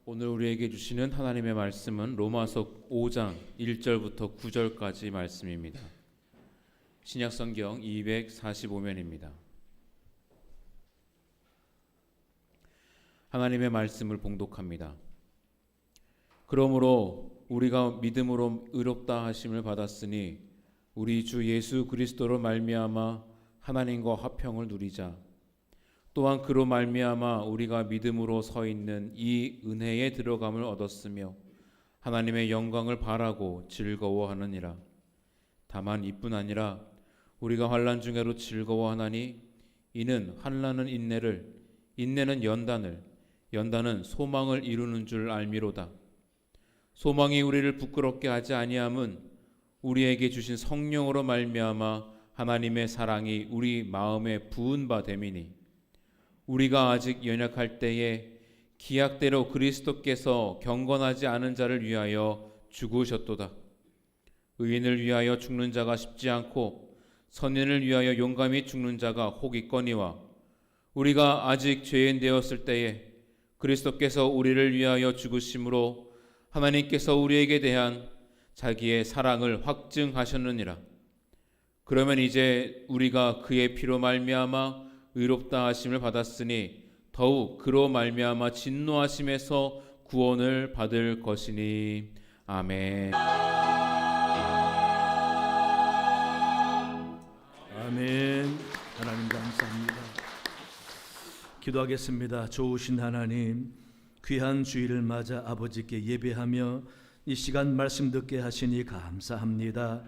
오늘 우리에게 주시는 하나님의 말씀은 로마서 5장 1절부터 9절까지 말씀입니다. 신약성경 245면입니다. 하나님의 말씀을 봉독합니다. 그러므로 우리가 믿음으로 의롭다 하심을 받았으니 우리 주 예수 그리스도로 말미암아 하나님과 화평을 누리자. 또한 그로 말미암아 우리가 믿음으로 서 있는 이 은혜에 들어감을 얻었으며 하나님의 영광을 바라고 즐거워하느니라. 다만 이뿐 아니라 우리가 환난 중에도 즐거워하나니 이는 환난은 인내를, 인내는 연단을, 연단은 소망을 이루는 줄 알미로다. 소망이 우리를 부끄럽게 하지 아니함은 우리에게 주신 성령으로 말미암아 하나님의 사랑이 우리 마음에 부은 바 됨이니 우리가 아직 연약할 때에 기약대로 그리스도께서 경건하지 않은 자를 위하여 죽으셨도다. 의인을 위하여 죽는 자가 쉽지 않고 선인을 위하여 용감히 죽는 자가 혹 있거니와 우리가 아직 죄인 되었을 때에 그리스도께서 우리를 위하여 죽으심으로 하나님께서 우리에게 대한 자기의 사랑을 확증하셨느니라. 그러면 이제 우리가 그의 피로 말미암아 의롭다 하심을 받았으니 더욱 그로 말미암아 진노하심에서 구원을 받을 것이니. 아멘. 아멘. 하나님 감사합니다. 기도하겠습니다. 좋으신 하나님, 귀한 주일을 맞아 아버지께 예배하며 이 시간 말씀 듣게 하시니 감사합니다.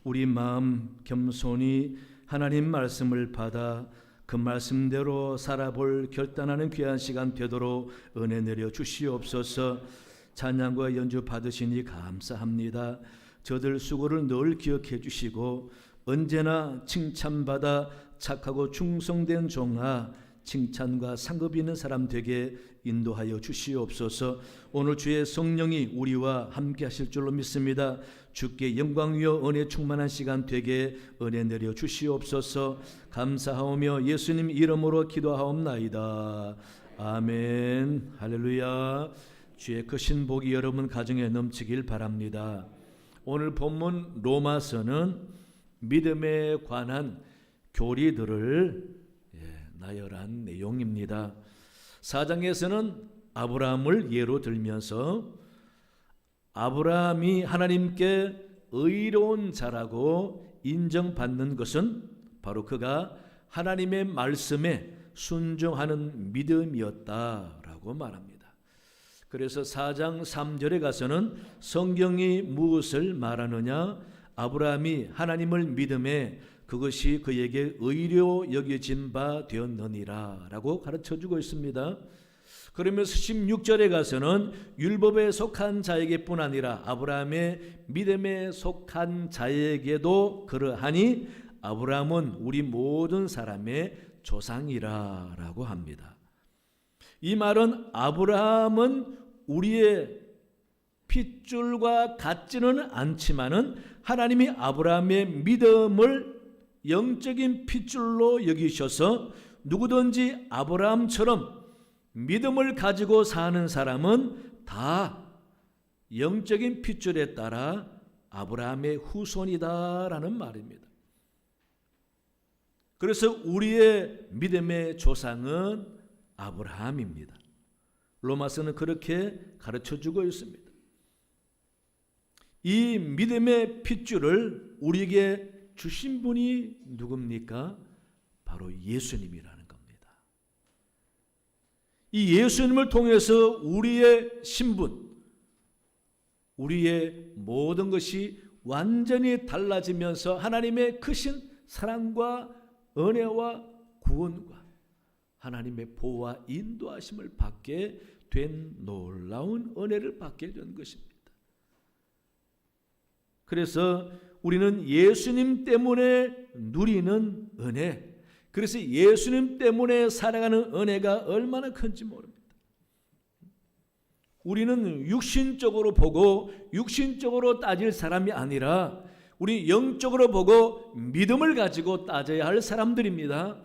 우리 마음 겸손히 하나님 말씀을 받아 그 말씀대로 살아볼 결단하는 귀한 시간 되도록 은혜 내려 주시옵소서. 찬양과 연주 받으시니 감사합니다. 저들 수고를 늘 기억해 주시고 언제나 칭찬받아 착하고 충성된 종아, 칭찬과 상급 있는 사람 되게 인도하여 주시옵소서. 오늘 주의 성령이 우리와 함께 하실 줄로 믿습니다. 주께 영광 위여 은혜 충만한 시간 되게 은혜 내려 주시옵소서. 감사하오며 예수님 이름으로 기도하옵나이다. 아멘. 할렐루야. 주의 크신 복이 여러분 가정에 넘치길 바랍니다. 오늘 본문 로마서는 믿음에 관한 교리들을 나열한 내용입니다. 4장에서는 아브라함을 예로 들면서 아브라함이 하나님께 의로운 자라고 인정받는 것은 바로 그가 하나님의 말씀에 순종하는 믿음이었다라고 말합니다. 그래서 4장 3절에 가서는 성경이 무엇을 말하느냐? 아브라함이 하나님을 믿음에 그것이 그에게 의로 여겨진 바 되었느니라 라고 가르쳐주고 있습니다. 그러면서 16절에 가서는 율법에 속한 자에게뿐 아니라 아브라함의 믿음에 속한 자에게도 그러하니 아브라함은 우리 모든 사람의 조상이라 라고 합니다. 이 말은 아브라함은 우리의 핏줄과 같지는 않지만은 하나님이 아브라함의 믿음을 영적인 핏줄로 여기셔서 누구든지 아브라함처럼 믿음을 가지고 사는 사람은 다 영적인 핏줄에 따라 아브라함의 후손이다라는 말입니다. 그래서 우리의 믿음의 조상은 아브라함입니다. 로마서는 그렇게 가르쳐주고 있습니다. 이 믿음의 핏줄을 우리에게 주신 분이 누굽니까? 바로 예수님이라는 겁니다. 이 예수님을 통해서 우리의 신분, 우리의 모든 것이 완전히 달라지면서 하나님의 크신 사랑과 은혜와 구원과 하나님의 보호와 인도하심을 받게 된 놀라운 은혜를 받게 된 것입니다. 그래서 우리는 예수님 때문에 누리는 은혜, 그래서 예수님 때문에 살아가는 은혜가 얼마나 큰지 모릅니다. 우리는 육신적으로 보고 육신적으로 따질 사람이 아니라 우리 영적으로 보고 믿음을 가지고 따져야 할 사람들입니다.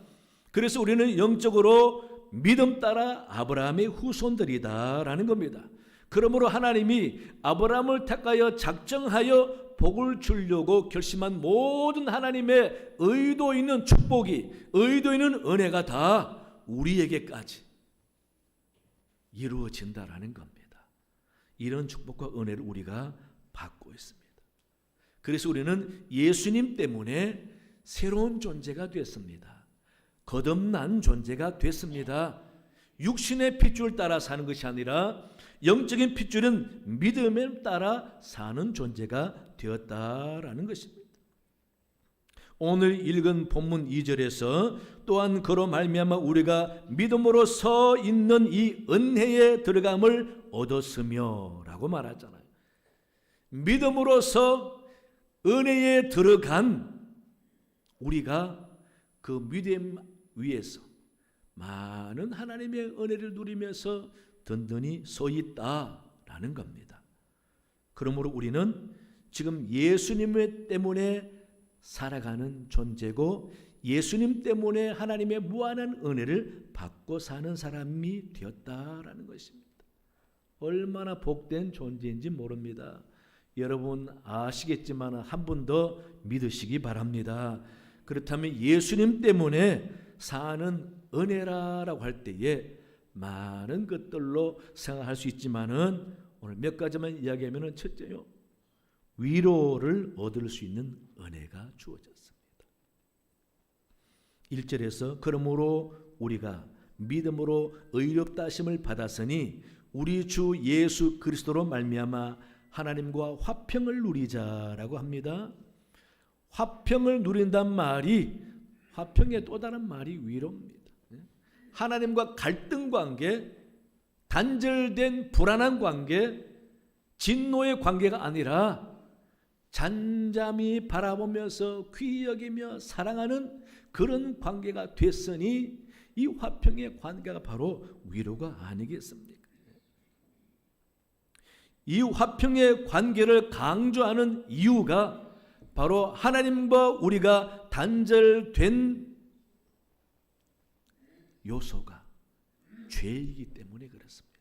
그래서 우리는 영적으로 믿음 따라 아브라함의 후손들이다라는 겁니다. 그러므로 하나님이 아브라함을 택하여 작정하여 복을 주려고 결심한 모든 하나님의 의도 있는 축복이, 의도 있는 은혜가 다 우리에게까지 이루어진다라는 겁니다. 이런 축복과 은혜를 우리가 받고 있습니다. 그래서 우리는 예수님 때문에 새로운 존재가 됐습니다. 거듭난 존재가 됐습니다. 육신의 핏줄 따라 사는 것이 아니라 영적인 핏줄은 믿음에 따라 사는 존재가 되었다라는 것입니다. 오늘 읽은 본문 2절에서 또한 그로 말미암아 우리가 믿음으로 서 있는 이 은혜에 들어감을 얻었으며 라고 말하잖아요. 믿음으로서 은혜에 들어간 우리가 그 믿음 위에서 많은 하나님의 은혜를 누리면서 든든히 서 있다라는 겁니다. 그러므로 우리는 지금 예수님 때문에 살아가는 존재고 예수님 때문에 하나님의 무한한 은혜를 받고 사는 사람이 되었다라는 것입니다. 얼마나 복된 존재인지 모릅니다. 여러분 아시겠지만 한 번 더 믿으시기 바랍니다. 그렇다면 예수님 때문에 사는 은혜라고 할 때에 많은 것들로 생각할 수 있지만은 오늘 몇 가지만 이야기하면은 첫째요, 위로를 얻을 수 있는 은혜가 주어졌습니다. 1절에서 그러므로 우리가 믿음으로 의롭다 하심을 받았으니 우리 주 예수 그리스도로 말미암아 하나님과 화평을 누리자라고 합니다. 화평을 누린단 말이, 화평의 또 다른 말이 위로입니다. 하나님과 갈등 관계, 단절된 불안한 관계, 진노의 관계가 아니라 잠잠히 바라보면서 귀히 여기며 사랑하는 그런 관계가 됐으니 이 화평의 관계가 바로 위로가 아니겠습니까? 이 화평의 관계를 강조하는 이유가 바로 하나님과 우리가 단절된 요소가 죄이기 때문에 그렇습니다.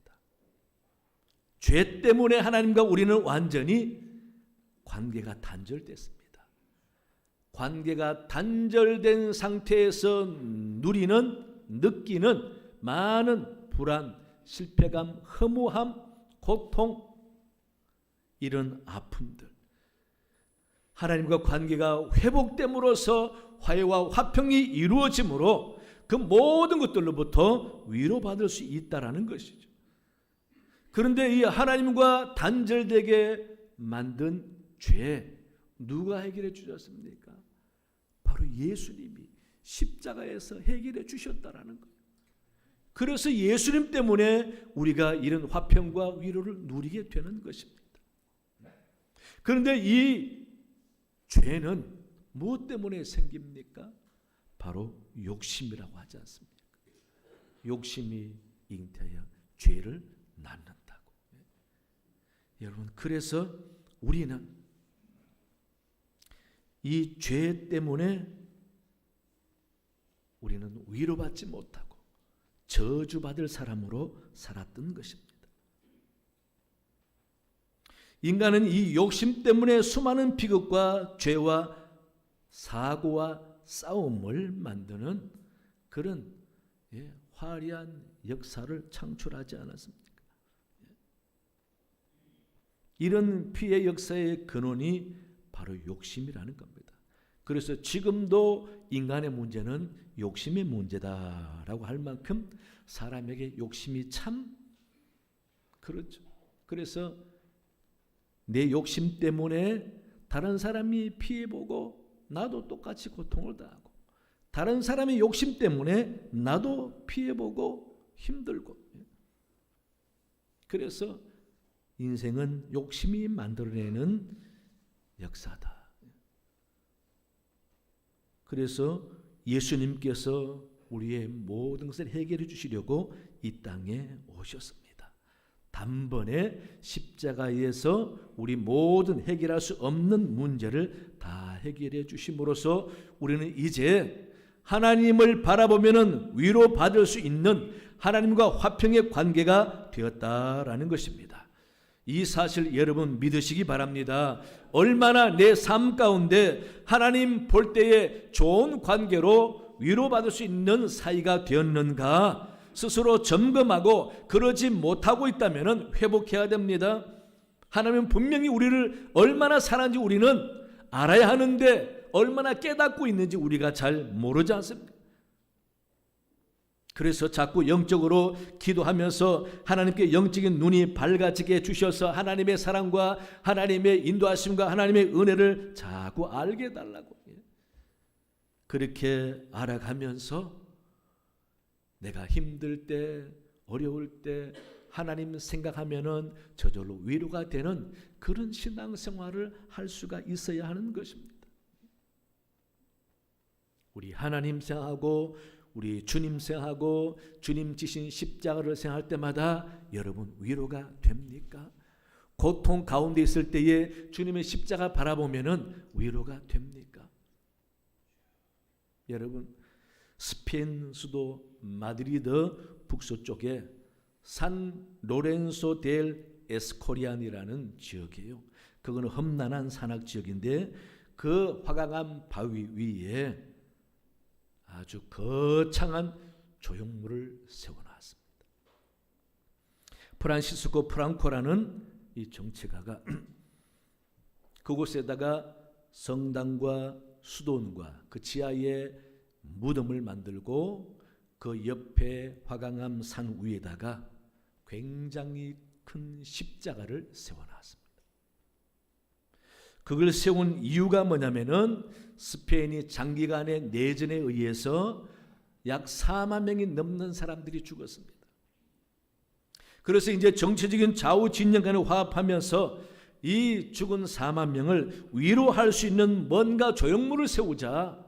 죄 때문에 하나님과 우리는 완전히 관계가 단절됐습니다. 관계가 단절된 상태에서 느끼는 많은 불안, 실패감, 허무함, 고통, 이런 아픔들, 하나님과 관계가 회복됨으로써 화해와 화평이 이루어짐으로 그 모든 것들로부터 위로받을 수 있다라는 것이죠. 그런데 이 하나님과 단절되게 만든 죄 누가 해결해 주셨습니까? 바로 예수님이 십자가에서 해결해 주셨다라는 거예요. 그래서 예수님 때문에 우리가 이런 화평과 위로를 누리게 되는 것입니다. 그런데 이 죄는 무엇 때문에 생깁니까? 바로 욕심이라고 하지 않습니까? 욕심이 잉태하여 죄를 낳는다고. 여러분, 그래서 우리는 이 죄 때문에 우리는 위로받지 못하고 저주받을 사람으로 살았던 것입니다. 인간은 이 욕심 때문에 수많은 비극과 죄와 사고와 싸움을 만드는 그런 화려한 역사를 창출하지 않았습니까? 이런 피해 역사의 근원이 바로 욕심이라는 겁니다. 그래서 지금도 인간의 문제는 욕심의 문제다라고 할 만큼 사람에게 욕심이 참 그렇죠. 그래서 내 욕심 때문에 다른 사람이 피해보고 나도 똑같이 고통을 당하고, 다른 사람의 욕심 때문에 나도 피해보고 힘들고, 그래서 인생은 욕심이 만들어내는 역사다. 그래서 예수님께서 우리의 모든 것을 해결해 주시려고 이 땅에 오셨습니다. 단번에 십자가에서 우리 모든 해결할 수 없는 문제를 다 해결해 주심으로써 우리는 이제 하나님을 바라보면은 위로받을 수 있는 하나님과 화평의 관계가 되었다라는 것입니다. 이 사실 여러분 믿으시기 바랍니다. 얼마나 내 삶 가운데 하나님 볼 때에 좋은 관계로 위로받을 수 있는 사이가 되었는가 스스로 점검하고 그러지 못하고 있다면 회복해야 됩니다. 하나님은 분명히 우리를 얼마나 사랑하는지 우리는 알아야 하는데 얼마나 깨닫고 있는지 우리가 잘 모르지 않습니까? 그래서 자꾸 영적으로 기도하면서 하나님께 영적인 눈이 밝아지게 해주셔서 하나님의 사랑과 하나님의 인도하심과 하나님의 은혜를 자꾸 알게 해달라고. 그렇게 알아가면서 내가 힘들 때 어려울 때 하나님 생각하면은 저절로 위로가 되는 그런 신앙생활을 할 수가 있어야 하는 것입니다. 우리 하나님 생각하고 우리 주님 생각하고 주님 지신 십자가를 생각할 때마다 여러분 위로가 됩니까? 고통 가운데 있을 때에 주님의 십자가 바라보면은 위로가 됩니까? 여러분 스페인 수도 마드리드 북서쪽에 산 로렌소 델 에스코리안이라는 지역이에요. 그거는 험난한 산악 지역인데 그 화강암 바위 위에 아주 거창한 조형물을 세워놨습니다. 프란시스코 프랑코라는 이 정치가가 그곳에다가 성당과 수도원과 그 지하에 무덤을 만들고 그 옆에 화강암 산 위에다가 굉장히 큰 십자가를 세워놨습니다. 그걸 세운 이유가 뭐냐면은 스페인이 장기간의 내전에 의해서 약 4만 명이 넘는 사람들이 죽었습니다. 그래서 이제 정치적인 좌우 진영 간에 화합하면서 이 죽은 4만 명을 위로할 수 있는 뭔가 조형물을 세우자.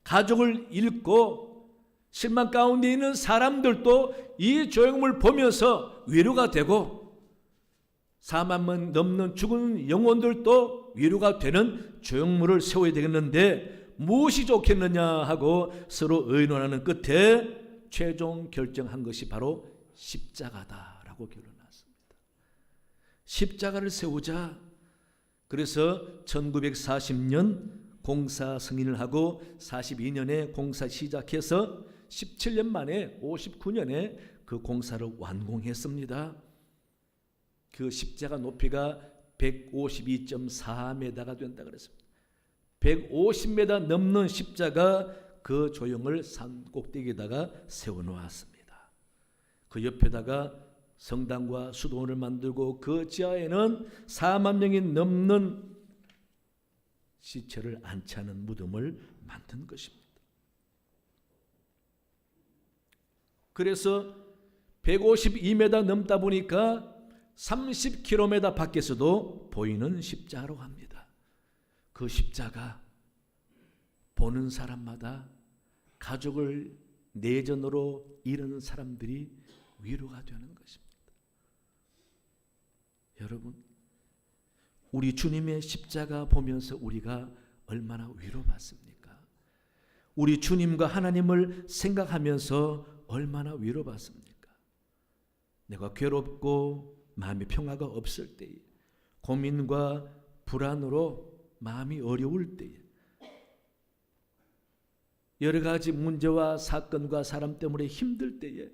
가족을 잃고 실망 가운데 있는 사람들도 이 조형물을 보면서 위로가 되고 4만 명 넘는 죽은 영혼들도 위로가 되는 조형물을 세워야 되겠는데 무엇이 좋겠느냐 하고 서로 의논하는 끝에 최종 결정한 것이 바로 십자가다라고 결론났습니다. 십자가를 세우자. 그래서 1940년 공사 승인을 하고 42년에 공사 시작해서 17년 만에 59년에 그 공사를 완공했습니다. 그 십자가 높이가 152.4m가 된다 그랬습니다. 150m 넘는 십자가 그 조형을 산 꼭대기에다가 세워놓았습니다. 그 옆에다가 성당과 수도원을 만들고 그 지하에는 4만 명이 넘는 시체를 안치하는 무덤을 만든 것입니다. 그래서 152m 넘다 보니까 30km 밖에서도 보이는 십자가로 합니다. 그 십자가 보는 사람마다 가족을 내전으로 잃은 사람들이 위로가 되는 것입니다. 여러분, 우리 주님의 십자가 보면서 우리가 얼마나 위로받습니까? 우리 주님과 하나님을 생각하면서 얼마나 위로받습니까? 내가 괴롭고 마음의 평화가 없을 때에, 고민과 불안으로 마음이 어려울 때에, 여러 가지 문제와 사건과 사람 때문에 힘들 때에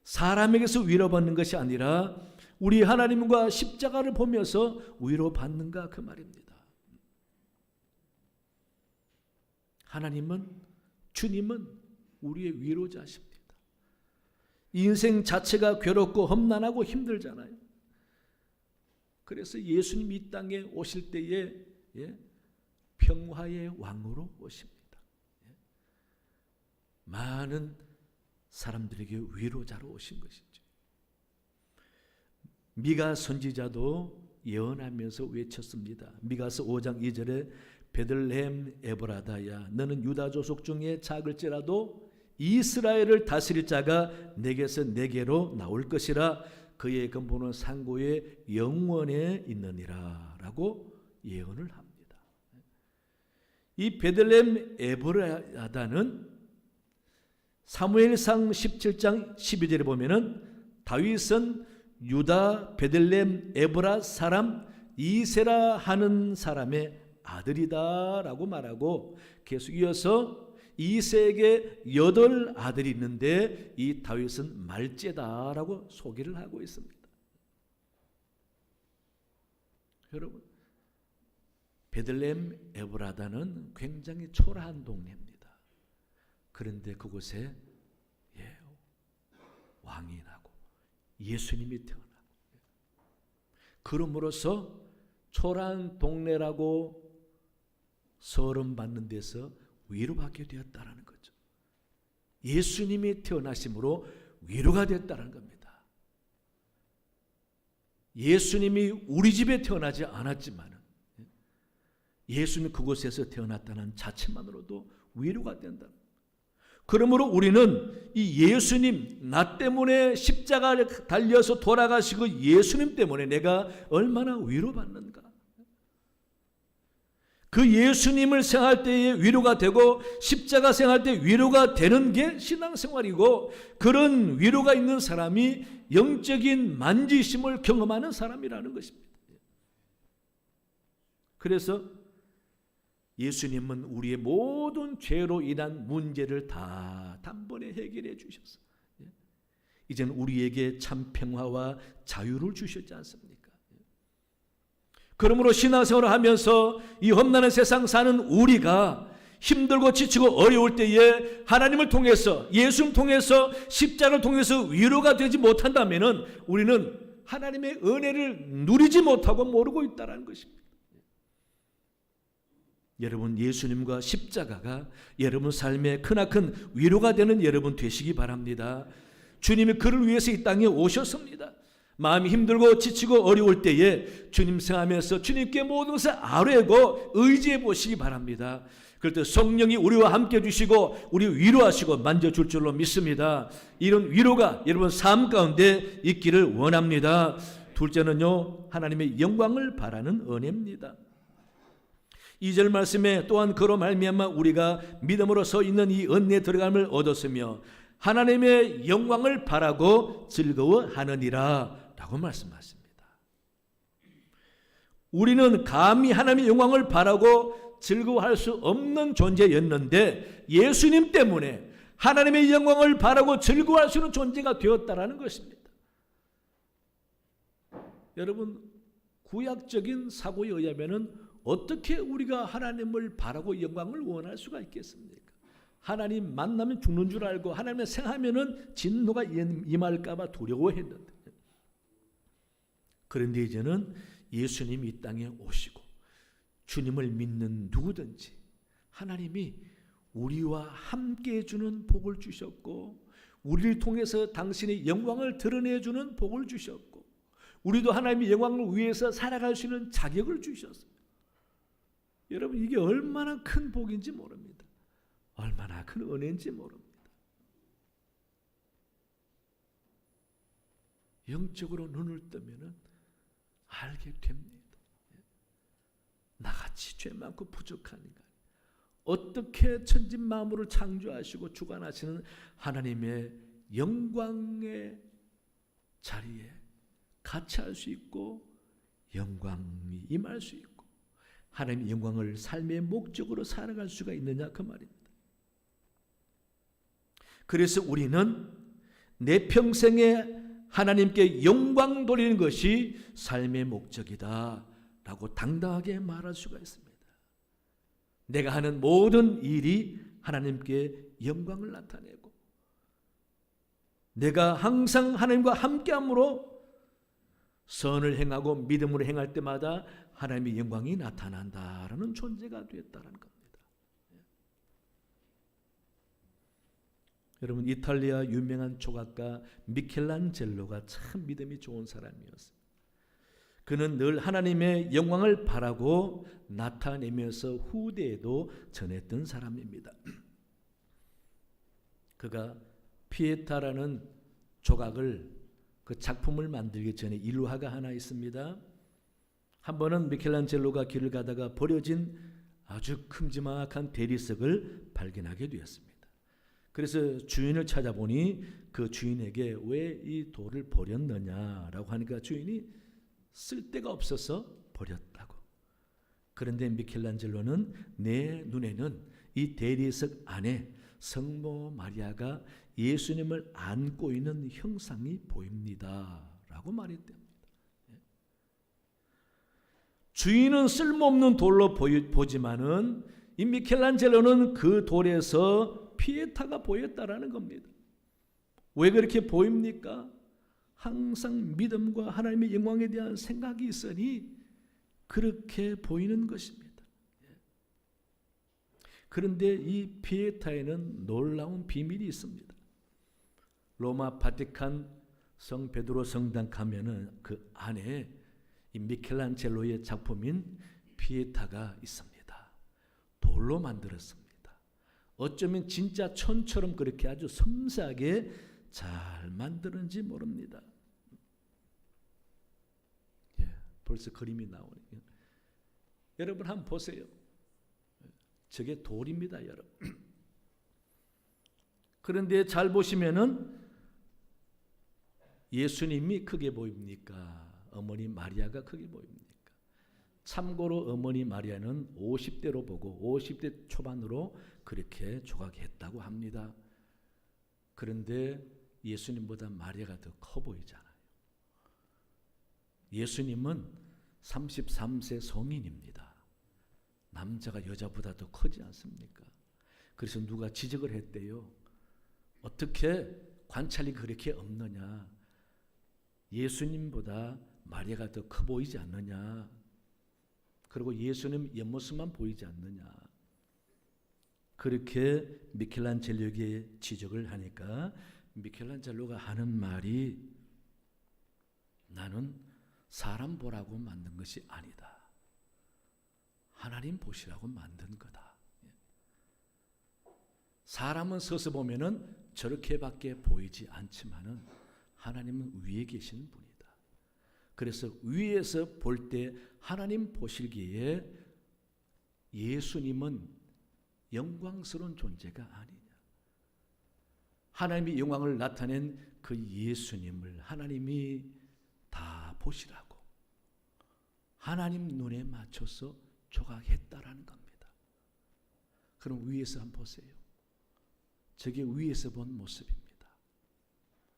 사람에게서 위로받는 것이 아니라 우리 하나님과 십자가를 보면서 위로받는가 그 말입니다. 하나님은, 주님은 우리의 위로자십니다. 인생 자체가 괴롭고 험난하고 힘들잖아요. 그래서 예수님이 이 땅에 오실 때에 평화의 왕으로 오십니다. 많은 사람들에게 위로자로 오신 것이죠. 미가 선지자도 예언하면서 외쳤습니다. 미가서 5장 2절에 베들레헴 에브라다야 너는 유다 조속 중에 작을지라도 이스라엘을 다스릴 자가 내게서 내게로 나올 것이라 그의 근본은 상고의 영원에 있느니라 라고 예언을 합니다. 이 베들레헴 에브라다는 사무엘상 17장 12절에 보면은 다윗은 유다 베들레헴 에브라 사람 이세라 하는 사람의 아들이다라고 말하고 계속 이어서 이세에게 8 아들이 있는데 이 다윗은 말째다라고 소개를 하고 있습니다. 여러분, 베들레헴 에브라다는 굉장히 초라한 동네입니다. 그런데 그곳에 왕이 나고 예수님이 태어나고, 그러므로서 초라한 동네라고 서름받는 데서 위로받게 되었다라는 거죠. 예수님이 태어나심으로 위로가 됐다는 겁니다. 예수님이 우리 집에 태어나지 않았지만 예수님이 그곳에서 태어났다는 자체만으로도 위로가 된다. 그러므로 우리는 이 예수님, 나 때문에 십자가를 달려서 돌아가시고 예수님 때문에 내가 얼마나 위로받는가. 그 예수님을 생각할 때에 위로가 되고 십자가 생각할 때 위로가 되는 게 신앙생활이고, 그런 위로가 있는 사람이 영적인 만지심을 경험하는 사람이라는 것입니다. 그래서 예수님은 우리의 모든 죄로 인한 문제를 다 단번에 해결해 주셨어요. 이제는 우리에게 참 평화와 자유를 주셨지 않습니까? 그러므로 신앙생활을 하면서 이 험난한 세상 사는 우리가 힘들고 지치고 어려울 때에 하나님을 통해서, 예수님 통해서, 십자가를 통해서 위로가 되지 못한다면 우리는 하나님의 은혜를 누리지 못하고 모르고 있다는 것입니다. 여러분, 예수님과 십자가가 여러분 삶의 크나큰 위로가 되는 여러분 되시기 바랍니다. 주님이 그를 위해서 이 땅에 오셨습니다. 마음이 힘들고 지치고 어려울 때에 주님 생각하면서 주님께 모든 것을 아뢰고 의지해 보시기 바랍니다. 그럴 때 성령이 우리와 함께 해주시고 우리 위로하시고 만져줄 줄로 믿습니다. 이런 위로가 여러분 삶 가운데 있기를 원합니다. 둘째는요, 하나님의 영광을 바라는 은혜입니다. 2절 말씀에 또한 그로 말미암아 우리가 믿음으로 서 있는 이 은혜에 들어감을 얻었으며 하나님의 영광을 바라고 즐거워하느니라 라고 말씀하십니다. 우리는 감히 하나님의 영광을 바라고 즐거워할 수 없는 존재였는데 예수님 때문에 하나님의 영광을 바라고 즐거워할 수 있는 존재가 되었다라는 것입니다. 여러분, 구약적인 사고에 의하면은 어떻게 우리가 하나님을 바라고 영광을 원할 수가 있겠습니까? 하나님 만나면 죽는 줄 알고 하나님을 생각하면은 진노가 임할까 봐 두려워했는데, 그런데 이제는 예수님이 이 땅에 오시고 주님을 믿는 누구든지 하나님이 우리와 함께 해주는 복을 주셨고, 우리를 통해서 당신의 영광을 드러내주는 복을 주셨고, 우리도 하나님의 영광을 위해서 살아갈 수 있는 자격을 주셨습니다. 여러분, 이게 얼마나 큰 복인지 모릅니다. 얼마나 큰 은혜인지 모릅니다. 영적으로 눈을 뜨면 알게 됩니다. 나같이 죄 많고 부족한 인간, 어떻게 천진 만물을 창조하시고 주관하시는 하나님의 영광의 자리에 같이 할 수 있고 영광이 임할 수 있고 하나님의 영광을 삶의 목적으로 살아갈 수가 있느냐, 그 말입니다. 그래서 우리는 내 평생에 하나님께 영광 돌리는 것이 삶의 목적이다 라고 당당하게 말할 수가 있습니다. 내가 하는 모든 일이 하나님께 영광을 나타내고, 내가 항상 하나님과 함께함으로 선을 행하고 믿음으로 행할 때마다 하나님의 영광이 나타난다라는 존재가 되었다는 겁니다. 여러분, 이탈리아 유명한 조각가 미켈란젤로가 참 믿음이 좋은 사람이었습니다. 그는 늘 하나님의 영광을 바라고 나타내면서 후대에도 전했던 사람입니다. 그가 피에타라는 조각을, 그 작품을 만들기 전에 일화가 하나 있습니다. 한 번은 미켈란젤로가 길을 가다가 버려진 아주 큼지막한 대리석을 발견하게 되었습니다. 그래서 주인을 찾아보니 그 주인에게 왜 이 돌을 버렸느냐라고 하니까 주인이 쓸데가 없어서 버렸다고. 그런데 미켈란젤로는 내 눈에는 이 대리석 안에 성모 마리아가 예수님을 안고 있는 형상이 보입니다 라고 말했답니다. 주인은 쓸모없는 돌로 보지만은 이 미켈란젤로는 그 돌에서 피에타가 보였다라는 겁니다. 왜 그렇게 보입니까? 항상 믿음과 하나님의 영광에 대한 생각이 있으니 그렇게 보이는 것입니다. 그런데 이 피에타에는 놀라운 비밀이 있습니다. 로마 바티칸 성 베드로 성당 가면은 그 안에 이 미켈란젤로의 작품인 피에타가 있습니다. 돌로 만들었습니다. 어쩌면 진짜 천처럼 그렇게 아주 섬세하게 잘 만드는지 모릅니다. 벌써 그림이 나오네요. 여러분 한번 보세요. 저게 돌입니다, 여러분. 그런데 잘 보시면은 예수님이 크게 보입니까? 어머니 마리아가 크게 보입니까? 참고로 어머니 마리아는 50대로 보고 50대 초반으로 그렇게 조각했다고 합니다. 그런데 예수님보다 마리아가 더 커 보이잖아요. 예수님은 33세 성인입니다. 남자가 여자보다 더 크지 않습니까? 그래서 누가 지적을 했대요. 어떻게 관찰이 그렇게 없느냐? 예수님보다 마리아가 더 커 보이지 않느냐? 그리고 예수님 옆모습만 보이지 않느냐? 그렇게 미켈란젤로에게 지적을 하니까 미켈란젤로가 하는 말이 나는 사람 보라고 만든 것이 아니다. 하나님 보시라고 만든 거다. 사람은 서서 보면은 저렇게밖에 보이지 않지만은 하나님은 위에 계시는 분이다. 그래서 위에서 볼 때 하나님 보시기에 예수님은 영광스러운 존재가 아니냐. 하나님의 영광을 나타낸 그 예수님을 하나님이 다 보시라고 하나님 눈에 맞춰서 조각했다라는 겁니다. 그럼 위에서 한번 보세요. 저게 위에서 본 모습입니다.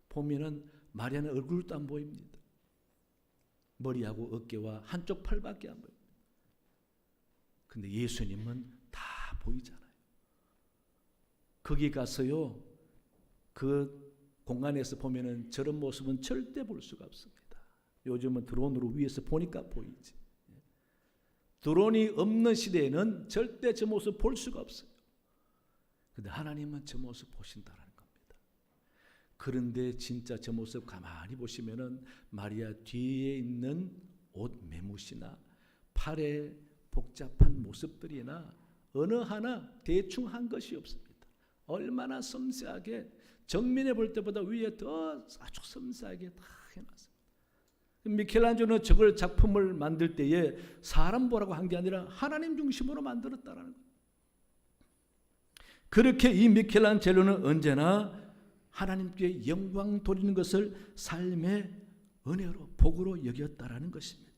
보면은 마리아는 얼굴도 안 보입니다. 머리하고 어깨와 한쪽 팔밖에 안 보입니다. 근데 예수님은 다 보이잖아요. 거기 가서요, 그 공간에서 보면은 저런 모습은 절대 볼 수가 없습니다. 요즘은 드론으로 위에서 보니까 보이지. 드론이 없는 시대에는 절대 저 모습 볼 수가 없어요. 근데 하나님은 저 모습 보신다라는 겁니다. 그런데 진짜 저 모습 가만히 보시면은 마리아 뒤에 있는 옷 매무시나 팔에 복잡한 모습들이나 어느 하나 대충 한 것이 없습니다. 얼마나 섬세하게 정면에 볼 때보다 위에 더 아주 섬세하게 다 해놨습니다. 미켈란젤로는 저걸 작품을 만들 때에 사람 보라고 한 게 아니라 하나님 중심으로 만들었다라는 거예요. 그렇게 이 미켈란젤로는 언제나 하나님께 영광 돌리는 것을 삶의 은혜로 복으로 여겼다라는 것입니다.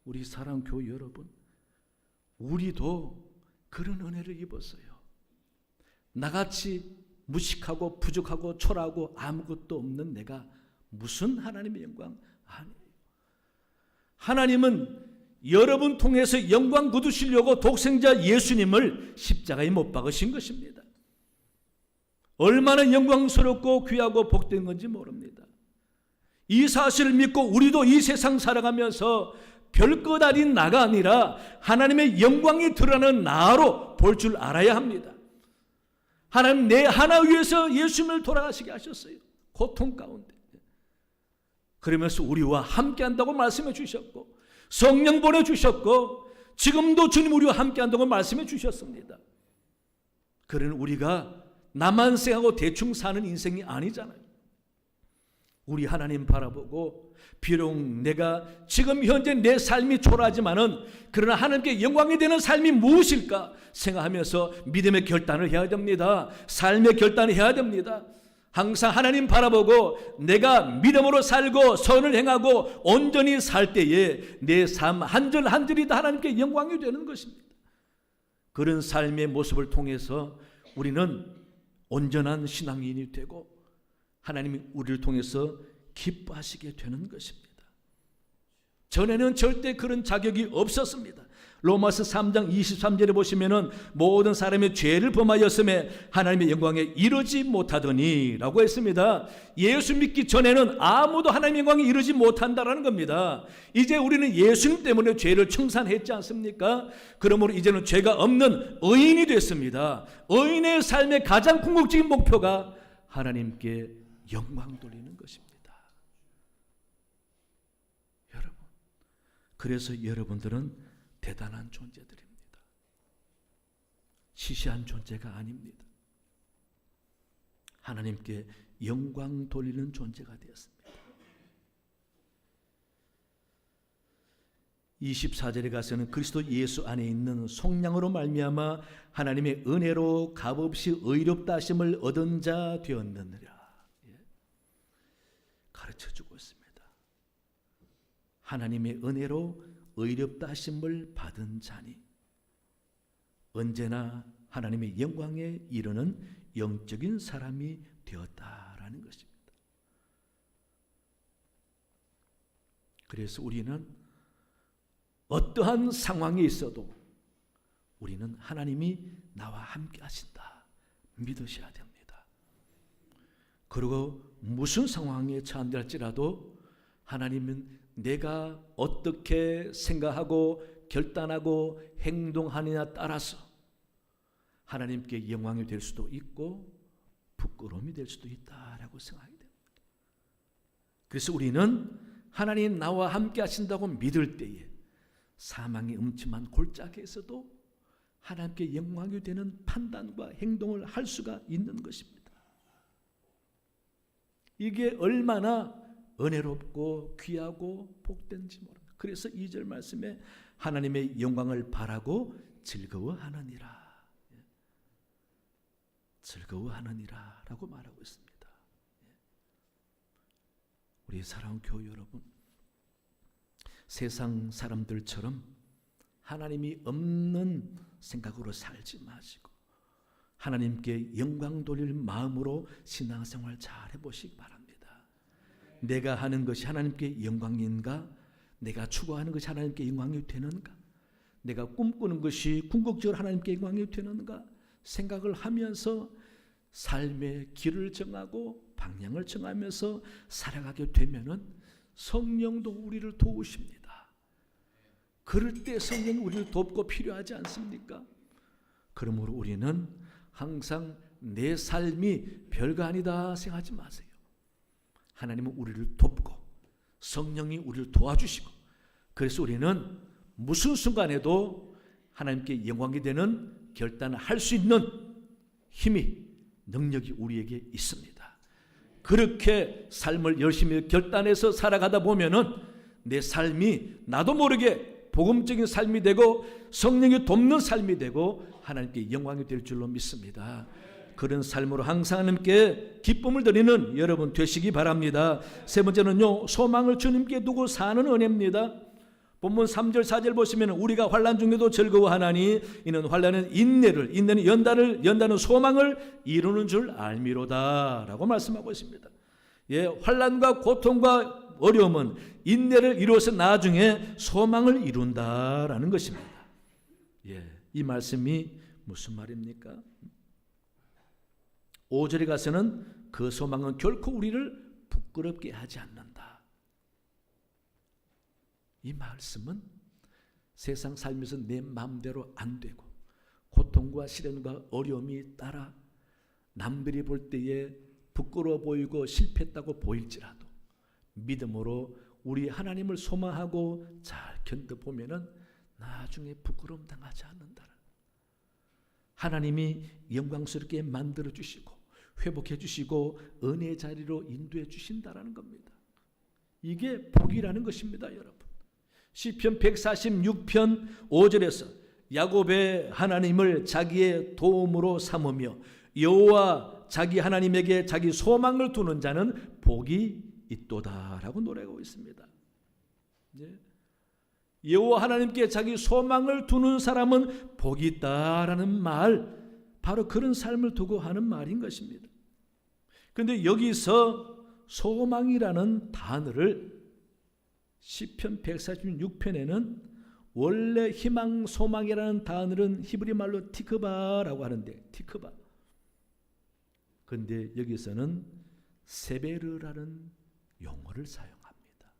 우리 사랑교회 여러분, 우리도 그런 은혜를 입었어요. 나같이 무식하고 부족하고 초라하고 아무것도 없는 내가 무슨 하나님의 영광 아니에요. 하나님은 여러분 통해서 영광 거두시려고 독생자 예수님을 십자가에 못 박으신 것입니다. 얼마나 영광스럽고 귀하고 복된 건지 모릅니다. 이 사실을 믿고 우리도 이 세상 살아가면서 별것 아닌 나가 아니라 하나님의 영광이 드러나는 나로 볼 줄 알아야 합니다. 하나님 내 하나 위해서 예수님을 돌아가시게 하셨어요. 고통 가운데. 그러면서 우리와 함께 한다고 말씀해 주셨고 성령 보내주셨고 지금도 주님 우리와 함께 한다고 말씀해 주셨습니다. 그러는 우리가 나만 생각하고 대충 사는 인생이 아니잖아요. 우리 하나님 바라보고 비록 내가 지금 현재 내 삶이 초라하지만은 그러나 하나님께 영광이 되는 삶이 무엇일까 생각하면서 믿음의 결단을 해야 됩니다. 삶의 결단을 해야 됩니다. 항상 하나님 바라보고 내가 믿음으로 살고 선을 행하고 온전히 살 때에 내 삶 한 절 한 절이 다 하나님께 영광이 되는 것입니다. 그런 삶의 모습을 통해서 우리는 온전한 신앙인이 되고 하나님이 우리를 통해서 기뻐하시게 되는 것입니다. 전에는 절대 그런 자격이 없었습니다. 로마서 3장 23절에 보시면은 모든 사람이 죄를 범하였음에 하나님의 영광에 이르지 못하더니 라고 했습니다. 예수 믿기 전에는 아무도 하나님의 영광에 이르지 못한다라는 겁니다. 이제 우리는 예수님 때문에 죄를 청산했지 않습니까? 그러므로 이제는 죄가 없는 의인이 됐습니다. 의인의 삶의 가장 궁극적인 목표가 하나님께 영광 돌리는 것입니다. 여러분, 그래서 여러분들은 대단한 존재들입니다. 시시한 존재가 아닙니다. 하나님께 영광 돌리는 존재가 되었습니다. 24절에 가서는 그리스도 예수 안에 있는 속량으로 말미암아 하나님의 은혜로 값없이 의롭다 하심을 얻은 자 되었느니라. 가르쳐주고 있습니다. 하나님의 은혜로 의롭다 하심을 받은 자니 언제나 하나님의 영광에 이르는 영적인 사람이 되었다라는 것입니다. 그래서 우리는 어떠한 상황에 있어도 우리는 하나님이 나와 함께 하신다 믿으셔야 됩니다. 그리고 무슨 상황에 처한다 할지라도 하나님은 내가 어떻게 생각하고 결단하고 행동하느냐에 따라서 하나님께 영광이 될 수도 있고 부끄러움이 될 수도 있다라고 생각하게 됩니다. 그래서 우리는 하나님 나와 함께 하신다고 믿을 때에 사망의 음침한 골짜기에서도 하나님께 영광이 되는 판단과 행동을 할 수가 있는 것입니다. 이게 얼마나 은혜롭고 귀하고 복된지 모릅니다. 그래서 2절 말씀에 하나님의 영광을 바라고 즐거워하느니라. 즐거워하느니라 라고 말하고 있습니다. 우리 사랑하는 교회 여러분, 세상 사람들처럼 하나님이 없는 생각으로 살지 마시고 하나님께 영광 돌릴 마음으로 신앙생활 잘 해보시기 바랍니다. 내가 하는 것이 하나님께 영광인가? 내가 추구하는 것이 하나님께 영광이 되는가? 내가 꿈꾸는 것이 궁극적으로 하나님께 영광이 되는가? 생각을 하면서 삶의 길을 정하고 방향을 정하면서 살아가게 되면은 성령도 우리를 도우십니다. 그럴 때 성령이 우리를 돕고 필요하지 않습니까? 그러므로 우리는 항상 내 삶이 별거 아니다 생각하지 마세요. 하나님은 우리를 돕고 성령이 우리를 도와주시고 그래서 우리는 무슨 순간에도 하나님께 영광이 되는 결단을 할 수 있는 힘이 능력이 우리에게 있습니다. 그렇게 삶을 열심히 결단해서 살아가다 보면은 내 삶이 나도 모르게 복음적인 삶이 되고 성령이 돕는 삶이 되고 하나님께 영광이 될 줄로 믿습니다. 그런 삶으로 항상 하나님께 기쁨을 드리는 여러분 되시기 바랍니다. 세 번째는요, 소망을 주님께 두고 사는 은혜입니다. 본문 3절 4절 보시면 우리가 환난 중에도 즐거워하나니 이는 환난은 인내는 연단은 소망을 이루는 줄 알미로다 라고 말씀하고 있습니다. 환난과 고통과 어려움은 인내를 이루어서 나중에 소망을 이룬다라는 것입니다. 이 말씀이 무슨 말입니까? 5절에 가서는 그 소망은 결코 우리를 부끄럽게 하지 않는다. 이 말씀은 세상 살면서 내 마음대로 안 되고 고통과 시련과 어려움이 따라 남들이 볼 때에 부끄러워 보이고 실패했다고 보일지라도 믿음으로 우리 하나님을 소망하고 잘 견뎌보면은 나중에 부끄러움 당하지 않는다. 하나님이 영광스럽게 만들어 주시고 회복해 주시고 은혜의 자리로 인도해 주신다라는 겁니다. 이게 복이라는 것입니다, 여러분. 시편 146편 5절에서 야곱의 하나님을 자기의 도움으로 삼으며 여호와 자기 하나님에게 자기 소망을 두는 자는 복이 있도다라고 노래하고 있습니다. 여호와 하나님께 자기 소망을 두는 사람은 복이 있다라는 말, 바로 그런 삶을 두고 하는 말인 것입니다. 그런데 여기서 소망이라는 단어를 시편 146편에는 원래 희망, 소망이라는 단어는 히브리 말로 티크바라고 하는데, 티크바. 그런데 여기서는 세베르라는 용어를 사용합니다.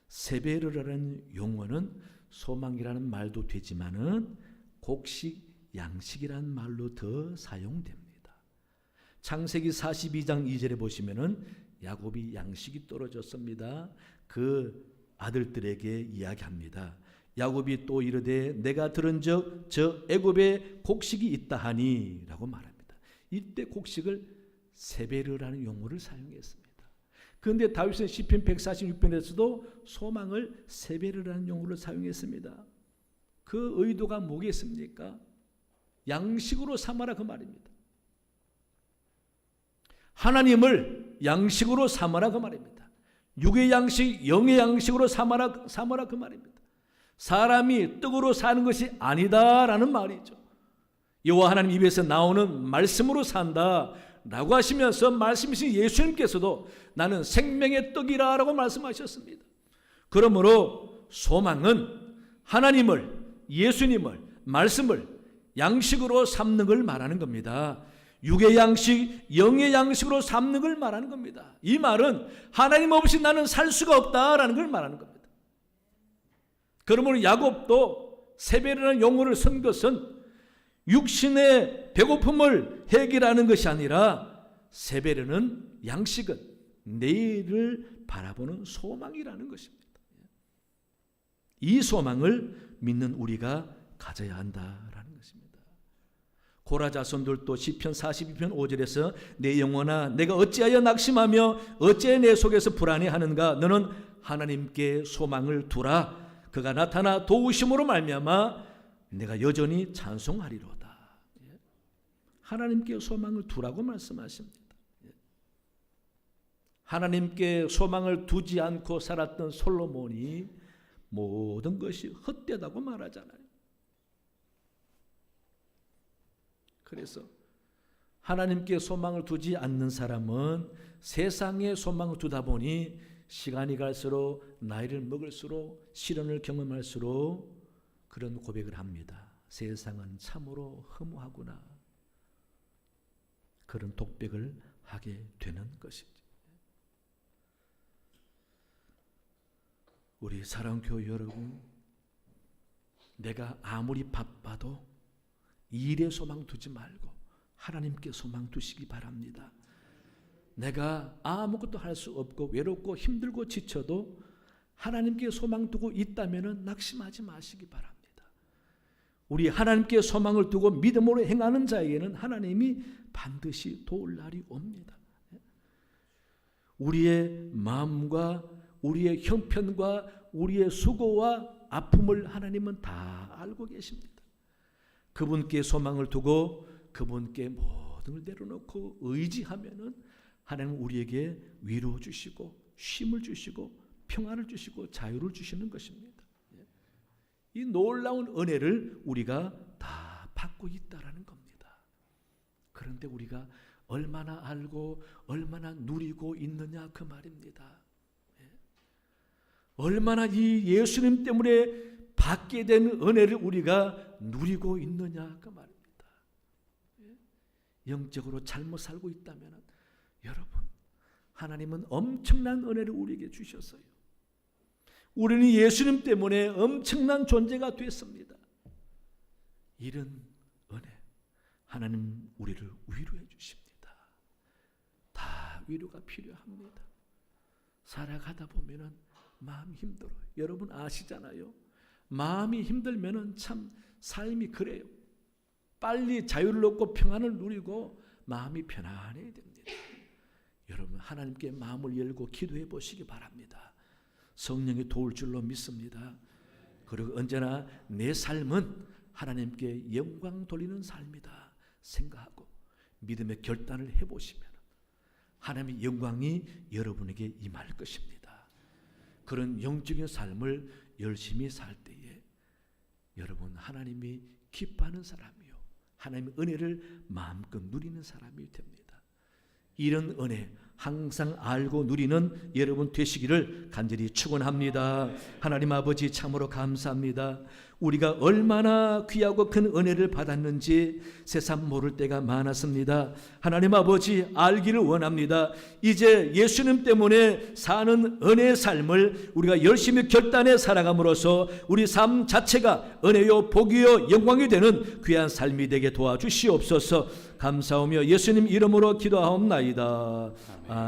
세베르라는 용어는 소망이라는 말도 되지만은 곡식, 양식이라는 말로 더 사용됩니다. 창세기 42장 2절에 보시면은 야곱이 양식이 떨어졌습니다. 그 아들들에게 이야기합니다. 야곱이 또 이르되 내가 들은즉 저 애굽에 곡식이 있다 하니 라고 말합니다. 이때 곡식을 세베르라는 용어를 사용했습니다. 그런데 다윗은 시편 146편에서도 소망을 세베르라는 용어를 사용했습니다. 그 의도가 뭐겠습니까? 양식으로 삼아라 그 말입니다. 하나님을 양식으로 삼아라 그 말입니다. 육의 양식, 영의 양식으로 삼아라 그 말입니다. 사람이 떡으로 사는 것이 아니다라는 말이죠. 여호와 하나님 입에서 나오는 말씀으로 산다 라고 하시면서 말씀이신 예수님께서도 나는 생명의 떡이라고 말씀하셨습니다. 그러므로 소망은 하나님을, 예수님을, 말씀을 양식으로 삼는 걸 말하는 겁니다. 육의 양식, 영의 양식으로 삼는 걸 말하는 겁니다. 이 말은 하나님 없이 나는 살 수가 없다라는 걸 말하는 겁니다. 그러므로 야곱도 세베르라는 용어를 쓴 것은 육신의 배고픔을 해결하는 것이 아니라 세베르는 양식은 내일을 바라보는 소망이라는 것입니다. 이 소망을 믿는 우리가 가져야 한다라는 것입니다. 고라 자손들도 시편 42편 5절에서 내 영혼아 내가 어찌하여 낙심하며 어찌하여 내 속에서 불안해하는가 너는 하나님께 소망을 두라. 그가 나타나 도우심으로 말미암아 내가 여전히 찬송하리로다. 하나님께 소망을 두라고 말씀하십니다. 하나님께 소망을 두지 않고 살았던 솔로몬이 모든 것이 헛되다고 말하잖아요. 그래서 하나님께 소망을 두지 않는 사람은 세상에 소망을 두다 보니 시간이 갈수록 나이를 먹을수록 시련을 경험할수록 그런 고백을 합니다. 세상은 참으로 허무하구나. 그런 독백을 하게 되는 것이죠. 우리 사랑교회 여러분, 내가 아무리 바빠도 일에 소망 두지 말고 하나님께 소망 두시기 바랍니다. 내가 아무것도 할 수 없고 외롭고 힘들고 지쳐도 하나님께 소망 두고 있다면 낙심하지 마시기 바랍니다. 우리 하나님께 소망을 두고 믿음으로 행하는 자에게는 하나님이 반드시 도울 날이 옵니다. 우리의 마음과 우리의 형편과 우리의 수고와 아픔을 하나님은 다 알고 계십니다. 그분께 소망을 두고 그분께 모든 걸 내려놓고 의지하면은 하나님은 우리에게 위로 주시고 쉼을 주시고 평안을 주시고 자유를 주시는 것입니다. 이 놀라운 은혜를 우리가 다 받고 있다라는 겁니다. 그런데 우리가 얼마나 알고 얼마나 누리고 있느냐 그 말입니다. 얼마나 이 예수님 때문에 받게 된 은혜를 우리가 누리고 있느냐 그 말입니다. 영적으로 잘못 살고 있다면 여러분, 하나님은 엄청난 은혜를 우리에게 주셨어요. 우리는 예수님 때문에 엄청난 존재가 됐습니다. 이런 은혜 하나님 우리를 위로해 주십니다. 다 위로가 필요합니다. 살아가다 보면은 마음이 힘들어요. 여러분 아시잖아요. 마음이 힘들면은 참 삶이 그래요. 빨리 자유를 얻고 평안을 누리고 마음이 편안해야 됩니다. 여러분 하나님께 마음을 열고 기도해 보시기 바랍니다. 성령이 도울 줄로 믿습니다. 그리고 언제나 내 삶은 하나님께 영광 돌리는 삶이다 생각하고 믿음의 결단을 해보시면 하나님의 영광이 여러분에게 임할 것입니다. 그런 영적인 삶을 열심히 살 때에 여러분 하나님이 기뻐하는 사람이요 하나님의 은혜를 마음껏 누리는 사람이 됩니다. 이런 은혜 항상 알고 누리는 여러분 되시기를 간절히 축원합니다. 하나님 아버지 참으로 감사합니다. 우리가 얼마나 귀하고 큰 은혜를 받았는지 세상 모를 때가 많았습니다. 하나님 아버지 알기를 원합니다. 이제 예수님 때문에 사는 은혜의 삶을 우리가 열심히 결단해 살아감으로써 우리 삶 자체가 은혜요 복이요 영광이 되는 귀한 삶이 되게 도와주시옵소서. 감사하며 예수님 이름으로 기도하옵나이다.